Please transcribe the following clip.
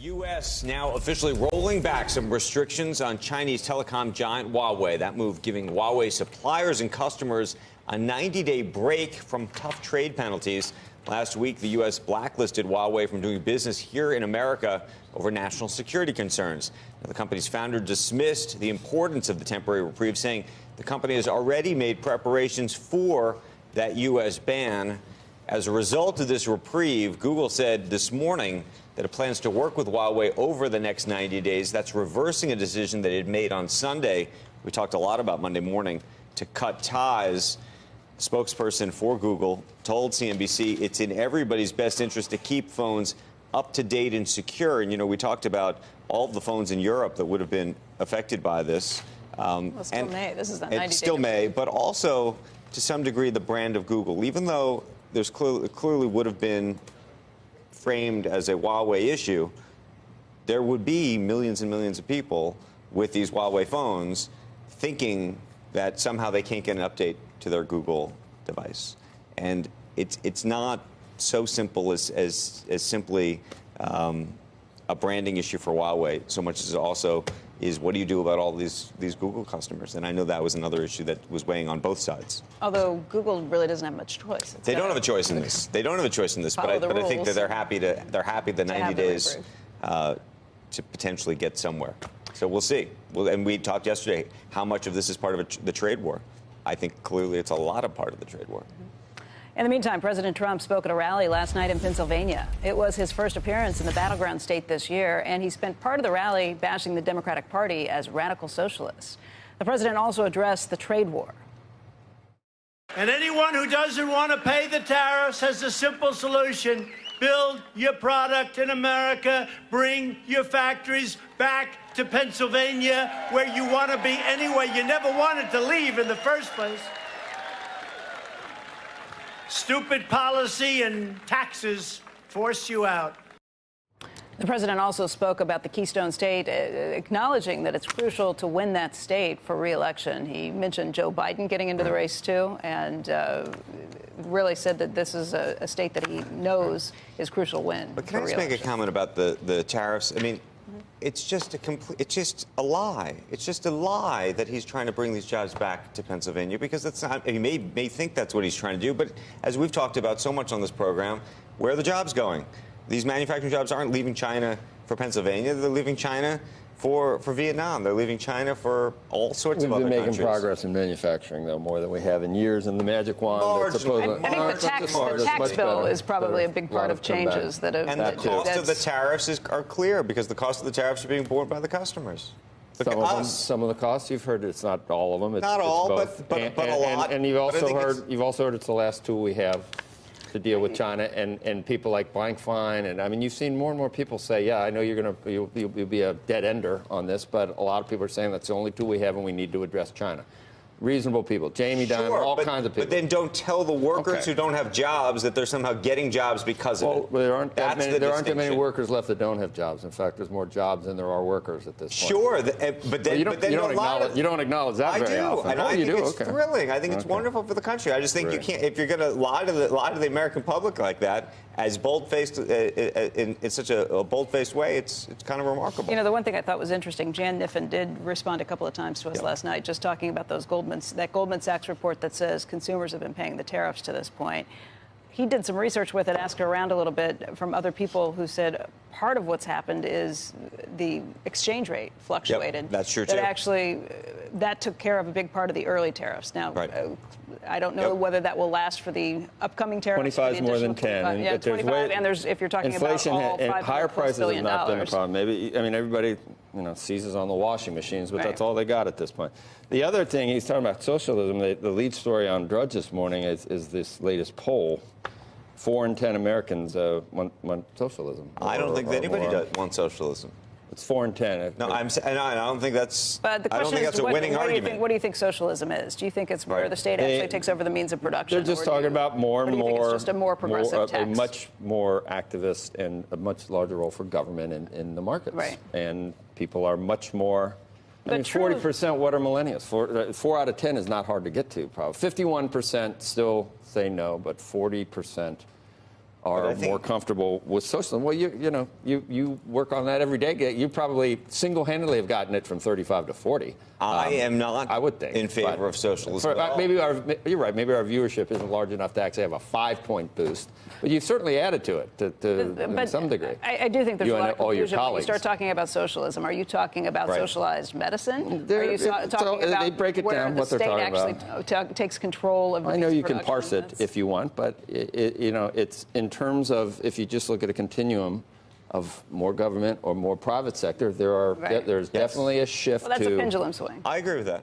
U.S. now officially rolling back some restrictions on Chinese telecom giant Huawei. That move giving Huawei suppliers and customers a 90-day break from tough trade penalties. Last week, the U.S. blacklisted Huawei from doing business here in America over national security concerns. Now, the company's founder dismissed the importance of the temporary reprieve, saying the company has already made preparations for that U.S. ban. As a result of this reprieve, Google said this morning that it plans to work with Huawei over the next 90 days. That's reversing a decision that it made on Sunday. We talked a lot about Monday morning to cut ties. A spokesperson for Google told CNBC it's in everybody's best interest to keep phones up to date and secure. And, you know, we talked about all of the phones in Europe that would have been affected by this. Well, still May. This is the 90 day. It's still May, but also to some degree the brand of Google, even though there's clearly would have been framed as a Huawei issue, there would be millions and millions of people with these Huawei phones thinking that somehow they can't get an update to their Google device. And it's not so simple as simply a branding issue for Huawei, so much as it also is what do you do about all these Google customers? And I know that was another issue that was weighing on both sides. Although Google really doesn't have much choice. They don't have a choice in this. They don't have a choice in this. But I think that they're happy the 90 days to potentially get somewhere. So we'll see. And we talked yesterday how much of this is part of the trade war. I think clearly it's a lot of part of the trade war. In the meantime, President Trump spoke at a rally last night in Pennsylvania. It was his first appearance in the battleground state this year, and he spent part of the rally bashing the Democratic Party as radical socialists. The president also addressed the trade war. And anyone who doesn't want to pay the tariffs has a simple solution. Build your product in America. Bring your factories back to Pennsylvania, where you want to be anyway. You never wanted to leave in the first place. Stupid policy and taxes force you out. The president also spoke about the Keystone State, acknowledging that it's crucial to win that state for re-election. He mentioned Joe Biden getting into the race, too, and really said that this is a state that he knows is crucial to win. But can I just make a comment about the tariffs? I mean, it's just a lie. It's just a lie that he's trying to bring these jobs back to Pennsylvania, because that's not. He may think that's what he's trying to do, but as we've talked about so much on this program, where are the jobs going? These manufacturing jobs aren't leaving China for Pennsylvania. They're leaving China for Vietnam. They're leaving China for all sorts of other countries. We've been making progress in manufacturing, though, more than we have in years. And the magic wand that's supposed I think the tax bill is probably a big part of changes that have. And the cost of the tariffs are clear, because the cost of the tariffs are being borne by the customers. Some of the costs you've heard, it's not all of them. It's, not all, it's but a lot. And you've also heard it's the last two we have to deal with China, and people like Blank Fine, and I mean, you've seen more and more people say, yeah, I know you'll be a dead ender on this, but a lot of people are saying that's the only two we have, and we need to address China. Reasonable people, Jamie Dimon, all kinds of people. But then don't tell the workers who don't have jobs that they're somehow getting jobs because of it. Well, there aren't that many workers left that don't have jobs. In fact, there's more jobs than there are workers at this point. Sure, but then you don't acknowledge that very often. And I think it's thrilling. I think it's wonderful for the country. I just think you can't, if you're going to lie to the American public like that, as bold-faced in such a bold-faced way, it's kind of remarkable. You know, the one thing I thought was interesting, Jan Kniffen did respond a couple of times to us last night, just talking about that Goldman Sachs report that says consumers have been paying the tariffs to this point. He did some research with it, asked around a little bit from other people who said part of what's happened is the exchange rate fluctuated. Yep, that's true, too. That took care of a big part of the early tariffs. Now, I don't know whether that will last for the upcoming tariffs. 25 is more than 10. Yeah, 25, and if you're talking inflation about all higher prices have not been a problem. Maybe, I mean, everybody seizes on the washing machines, but that's all they got at this point. The other thing, he's talking about socialism. The lead story on Drudge this morning is this latest poll. 4 in 10 Americans want socialism. I don't think that anybody wants socialism. It's 4 in 10. No, I don't think that's. But the question is, a winning argument. What do you think socialism is? Do you think it's where the state actually takes over the means of production? They're just talking about more and more. It's just a more progressive tax? A much more activist and a much larger role for government in the markets. Right. And people are much more. I mean, 40%. What are millennials? 4 out of 10 is not hard to get to. Probably 51% still say no, but 40% are more comfortable with socialism. Well, you work on that every day. You probably single-handedly have gotten it from 35 to 40. I am not. I would think in favor of socialism. Maybe you're right. Maybe our viewership isn't large enough to actually have a 5-point boost, but you've certainly added to it to some degree. I do think there's a lot of confusion when you start colleagues. talking about socialism. Are you talking about socialized medicine? Are you talking about they break it down what they're talking about. The state actually takes control of? I know you can parse it if you want, but it's in terms of if you just look at a continuum of more government or more private sector, there's definitely a shift Well, that's a pendulum swing. I agree with that.